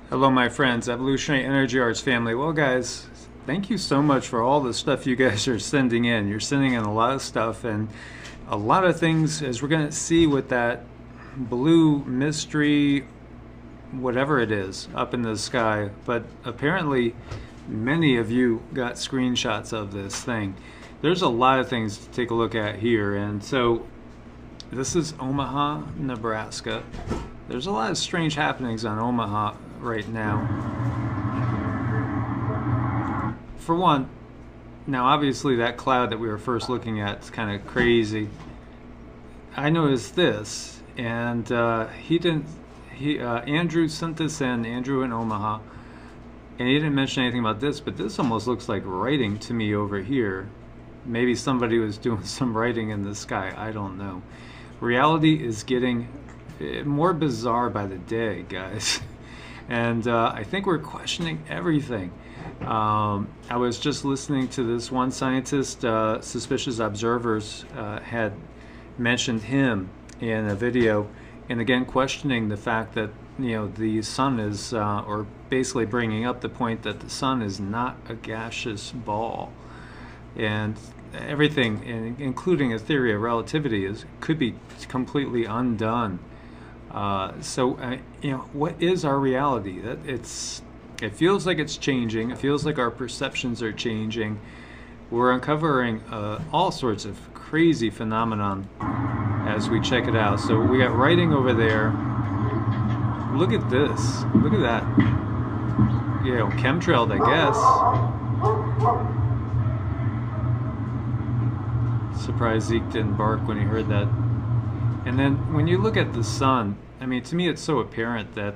Hello, my friends, Evolutionary Energy Arts family. Well, guys, thank you so much for all the stuff you guys are sending in. You're sending in a lot of stuff and a lot of things, as we're going to see with that blue mystery, whatever it is, up in the sky. But apparently, many of you got screenshots of this thing. There's a lot of things to take a look at here. And so, this is Omaha, Nebraska. There's a lot of strange happenings on Omaha right now. For one, now obviously that cloud that we were first looking at is kind of crazy. I noticed this, and Andrew sent this in, Andrew in Omaha, and he didn't mention anything about this, but this almost looks like writing to me over here. Maybe somebody was doing some writing in the sky, I don't know. Reality is getting more bizarre by the day, guys. And I think we're questioning everything. I was just listening to this one scientist, Suspicious Observers, had mentioned him in a video, and again questioning the fact that the sun is, or basically bringing up the point that the sun is not a gaseous ball, and everything, including a theory of relativity, could be completely undone. What is our reality? It feels like it's changing. It feels like our perceptions are changing. We're uncovering all sorts of crazy phenomenon as we check it out. So we got writing over there. Look at this. Look at that. Chemtrailed, I guess. Surprised Zeke didn't bark when he heard that. And then when you look at the sun, I mean, to me it's so apparent that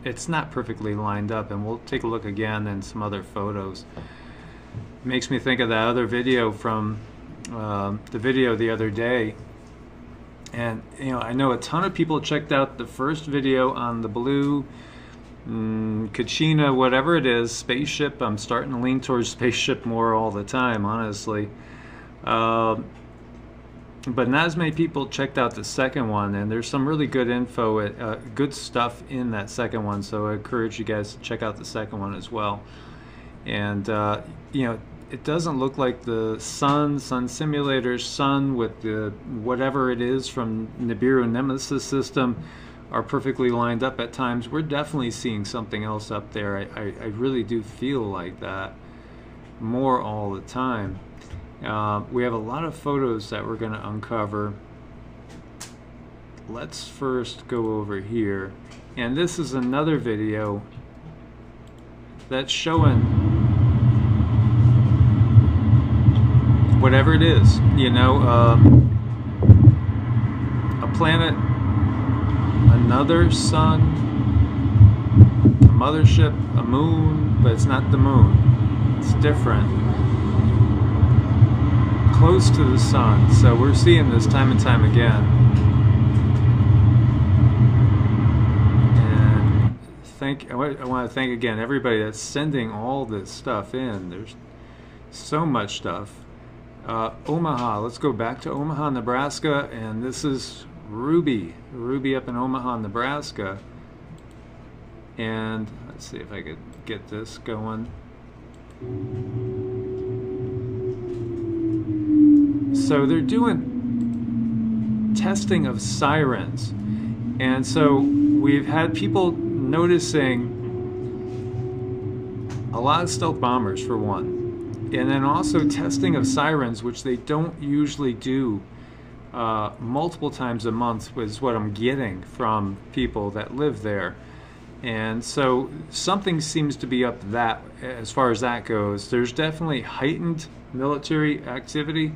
it's not perfectly lined up, and we'll take a look again in some other photos. It makes me think of that other video from the video the other day. And I know a ton of people checked out the first video on the blue Kachina, whatever it is, spaceship. I'm starting to lean towards spaceship more all the time, honestly. But not as many people checked out the second one, and there's some really good info, good stuff in that second one, so I encourage you guys to check out the second one as well. And it doesn't look like the sun simulator's sun with the whatever it is from Nibiru Nemesis system are perfectly lined up at times. We're definitely seeing something else up there. I really do feel like that more all the time. We have a lot of photos that we're going to uncover. Let's first go over here. And this is another video that's showing whatever it is. A planet, another sun, a mothership, a moon, but it's not the moon. It's different. Close to the sun, so we're seeing this time and time again. And I want to thank again everybody that's sending all this stuff in. There's so much stuff. Omaha, let's go back to Omaha, Nebraska, and this is Ruby up in Omaha, Nebraska. And let's see if I could get this going. So they're doing testing of sirens, and so we've had people noticing a lot of stealth bombers for one, and then also testing of sirens, which they don't usually do multiple times a month, is what I'm getting from people that live there. And so something seems to be up that as far as that goes. There's definitely heightened military activity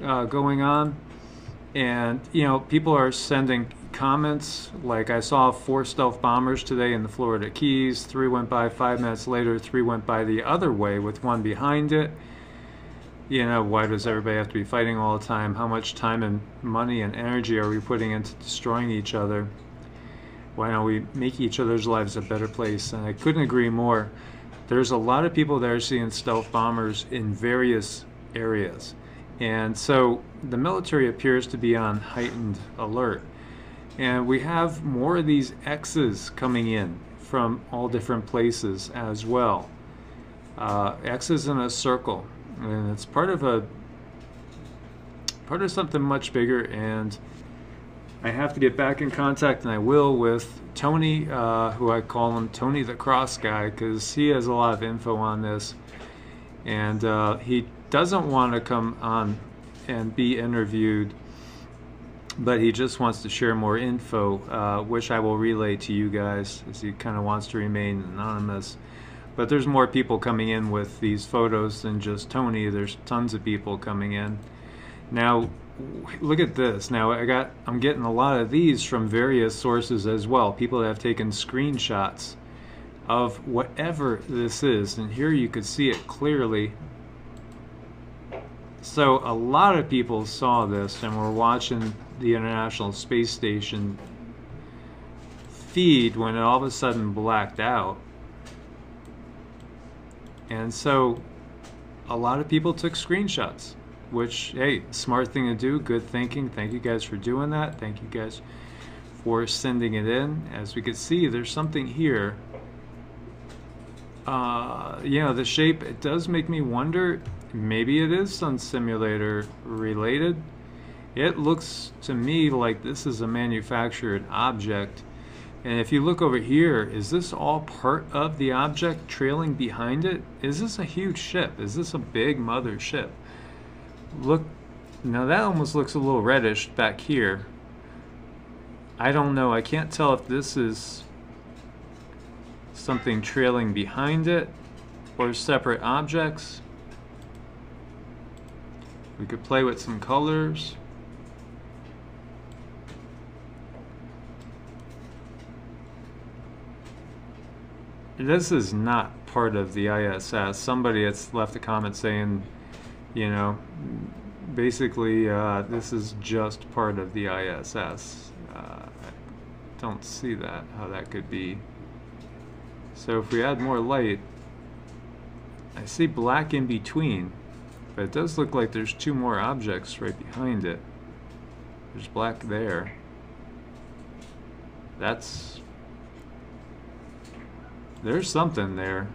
going on, and people are sending comments like, I saw 4 stealth bombers today in the Florida Keys. 3 went by 5 minutes later. 3 went by the other way with 1 behind it. Why does everybody have to be fighting all the time? How much time and money and energy are we putting into destroying each other? Why don't we make each other's lives a better place? And I couldn't agree more. There's a lot of people that are seeing stealth bombers in various areas. And so the military appears to be on heightened alert. And we have more of these X's coming in from all different places as well. X is in a circle, and it's part of something much bigger. And I have to get back in contact, and I will, with Tony, who I call him Tony the Cross Guy, because he has a lot of info on this, and he doesn't want to come on and be interviewed, but he just wants to share more info, which I will relay to you guys, as he kind of wants to remain anonymous. But there's more people coming in with these photos than just Tony. There's tons of people coming in. Now, look at this. Now I'm getting a lot of these from various sources as well. People that have taken screenshots of whatever this is, and here you could see it clearly. So a lot of people saw this and were watching the International Space Station feed when it all of a sudden blacked out. And so a lot of people took screenshots, which, hey, smart thing to do, good thinking. Thank you guys for doing that. Thank you guys for sending it in. As we can see, there's something here. You know, the shape, it does make me wonder, maybe it is Sun Simulator related. It looks to me like this is a manufactured object. And if you look over here, is this all part of the object trailing behind it? Is this a huge ship? Is this a big mother ship? Look, now that almost looks a little reddish back here. I don't know, I can't tell if this is something trailing behind it or separate objects. We could play with some colors. This is not part of the ISS. Somebody has left a comment saying, you know, basically this is just part of the ISS. I don't see that, how that could be. So if we add more light, I see black in between, but it does look like there's two more objects right behind it. There's black there. There's something there.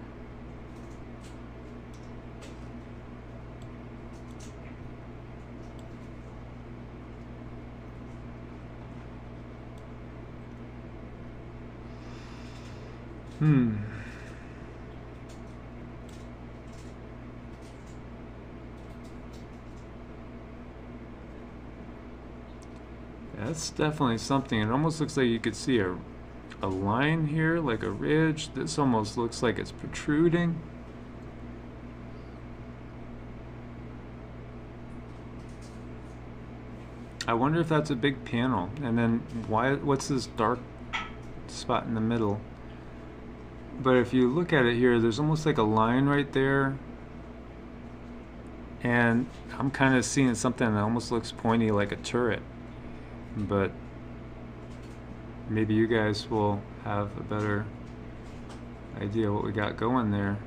That's definitely something. It almost looks like you could see a line here, like a ridge. This almost looks like it's protruding. I wonder if that's a big panel. And then what's this dark spot in the middle? But if you look at it here, there's almost like a line right there. And I'm kind of seeing something that almost looks pointy, like a turret. But maybe you guys will have a better idea what we got going there.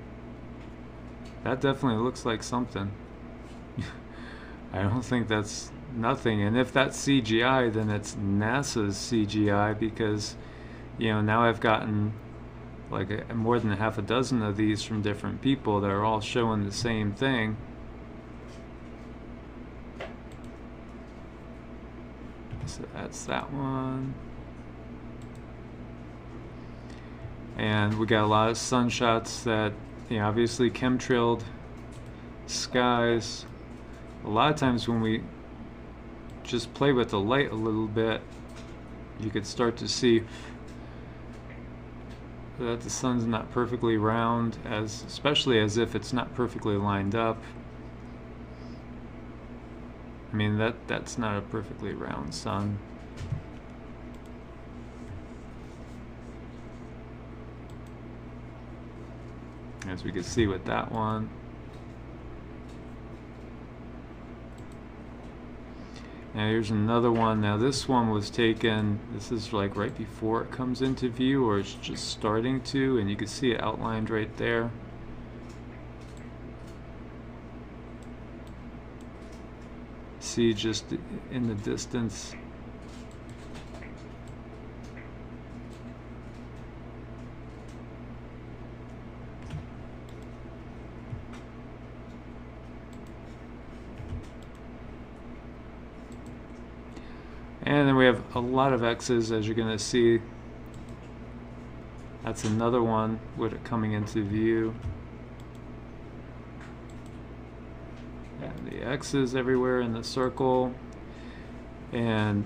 That definitely looks like something. I don't think that's nothing. And if that's CGI, then it's NASA's CGI, because, you know, now I've gotten like more than half a dozen of these from different people that are all showing the same thing. So that's that one. And we got a lot of sunshots that, you know, obviously chemtrailed skies. A lot of times when we just play with the light a little bit, you could start to see that the sun's not perfectly round, especially as if it's not perfectly lined up. I mean, that's not a perfectly round sun. As we can see with that one. Now here's another one. Now this one was taken, this is like right before it comes into view, or it's just starting to, and you can see it outlined right there. See just in the distance. have a lot of X's, as you're going to see. That's another one with it coming into view. And the X's everywhere in the circle. And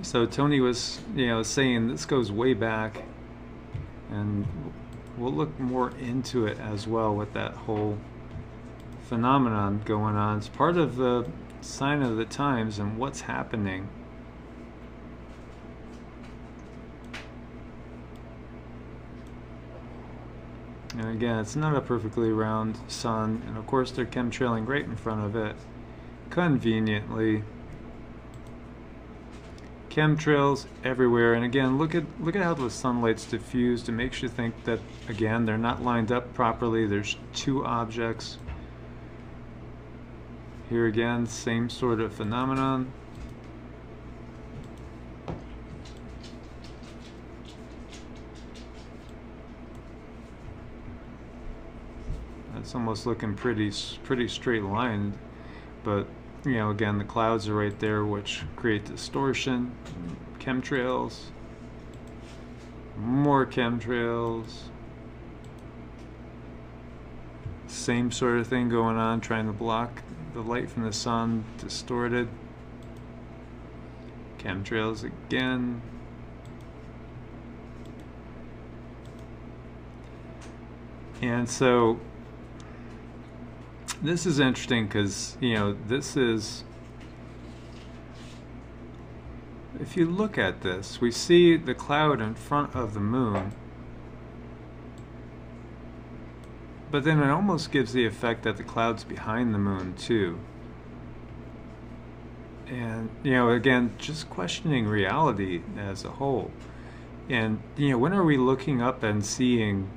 so Tony was, saying this goes way back, and we'll look more into it as well with that whole phenomenon going on. It's part of the sign of the times and what's happening. And again, it's not a perfectly round sun, and of course they're chemtrailing right in front of it, conveniently. Chemtrails everywhere, and again, look at how the sunlight's diffused. It makes you think that, again, they're not lined up properly. There's two objects. Here again, same sort of phenomenon. It's almost looking pretty straight lined, but again, the clouds are right there, which create distortion. Chemtrails, more chemtrails. Same sort of thing going on, trying to block the light from the sun, distorted. Chemtrails again. And so this is interesting because, this is, if you look at this, we see the cloud in front of the moon, but then it almost gives the effect that the cloud's behind the moon too. And, again, just questioning reality as a whole. And, when are we looking up and seeing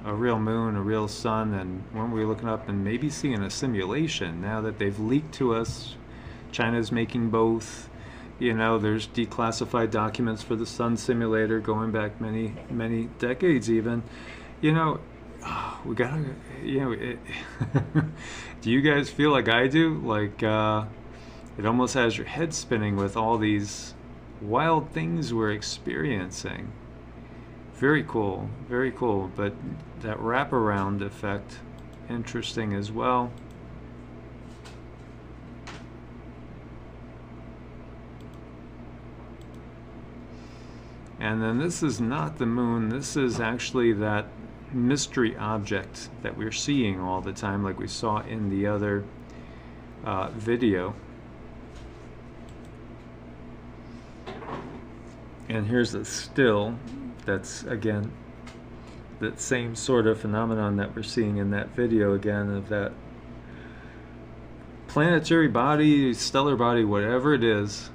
a real moon, a real sun, and when we're looking up and maybe seeing a simulation now that they've leaked to us? China's making both. There's declassified documents for the sun simulator going back many decades even. We gotta, do you guys feel like I do? Like, it almost has your head spinning with all these wild things we're experiencing. Very cool, but that wraparound effect, interesting as well. And then this is not the moon, this is actually that mystery object that we're seeing all the time, like we saw in the other video. And here's a still that's, again, that same sort of phenomenon that we're seeing in that video again, of that planetary body, stellar body, whatever it is.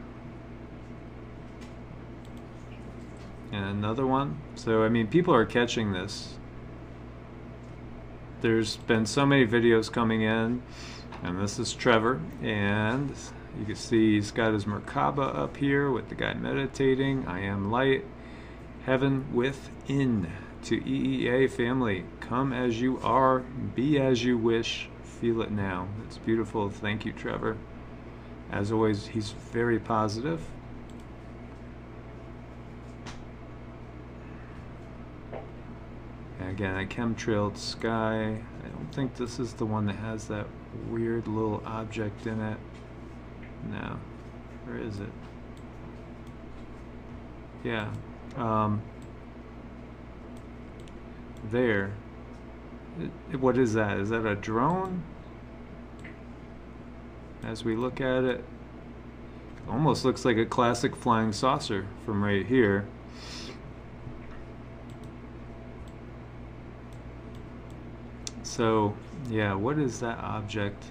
And another one. So, I mean, people are catching this. There's been so many videos coming in, and this is Trevor, and you can see he's got his Merkaba up here with the guy meditating. I am light, heaven within. To EEA family, come as you are, be as you wish, feel it now. It's beautiful. Thank you, Trevor. As always, he's very positive. And again, a chemtrailed sky. I don't think this is the one that has that weird little object in it. No. Where is it? Yeah. There. What is that? Is that a drone? As we look at it, almost looks like a classic flying saucer from right here. So, yeah, what is that object?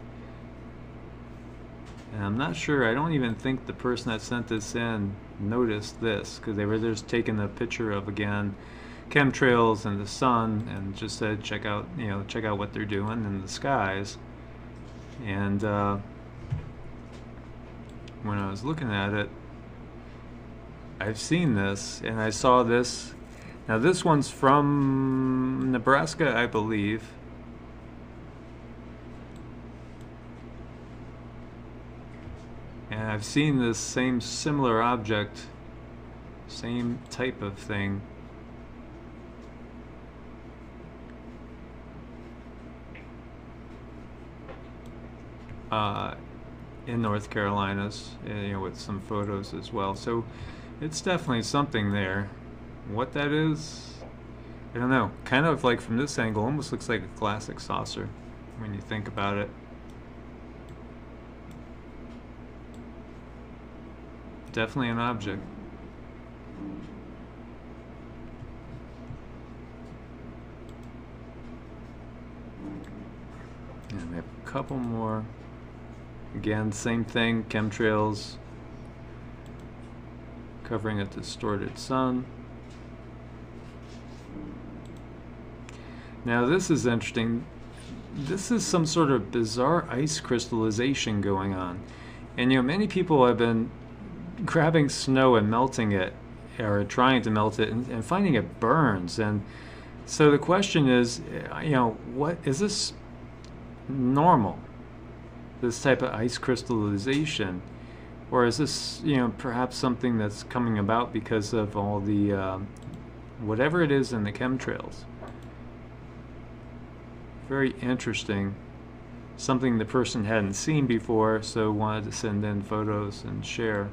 And I'm not sure, I don't even think the person that sent this in noticed this, because they were just taking a picture of, again, chemtrails and the sun, and just said check out what they're doing in the skies. And when I was looking at it, I've seen this, and I saw this. Now this one's from Nebraska, I believe. And And I've seen this same similar object, same type of thing, in North Carolinas, with some photos as well. So it's definitely something there. What that is, I don't know. Kind of like from this angle, almost looks like a classic saucer when you think about it. Definitely an object. And we have a couple more. Again, same thing, chemtrails covering a distorted sun. Now this is interesting. This is some sort of bizarre ice crystallization going on. And many people have been grabbing snow and melting it, or trying to melt it, and finding it burns. And so the question is, what is this normal? This type of ice crystallization, or is this perhaps something that's coming about because of all the whatever it is in the chemtrails? Very interesting. Something the person hadn't seen before, so wanted to send in photos and share.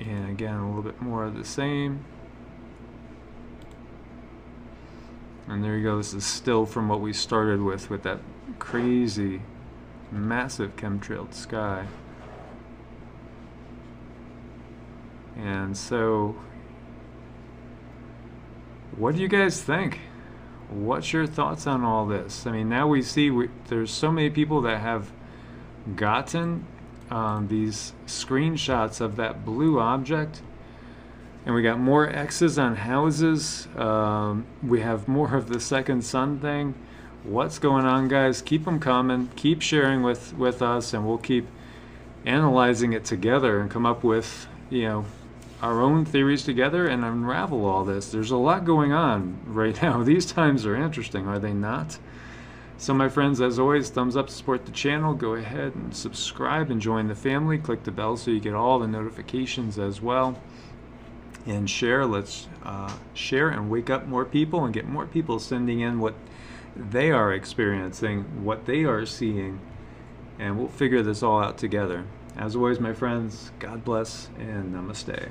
And again, a little bit more of the same. And there you go. This is still from what we started with that crazy, massive chemtrailed sky. And so, what do you guys think? What's your thoughts on all this? I mean, now we see there's so many people that have gotten these screenshots of that blue object. And we got more X's on houses. We have more of the second sun thing. What's going on, guys? Keep them coming. Keep sharing with us, and we'll keep analyzing it together and come up with, our own theories together and unravel all this. There's a lot going on right now. These times are interesting, are they not? So my friends, as always, thumbs up to support the channel. Go ahead and subscribe and join the family. Click the bell so you get all the notifications as well. And share. Let's share and wake up more people and get more people sending in what they are experiencing, what they are seeing, and we'll figure this all out together. As always, my friends, God bless and namaste.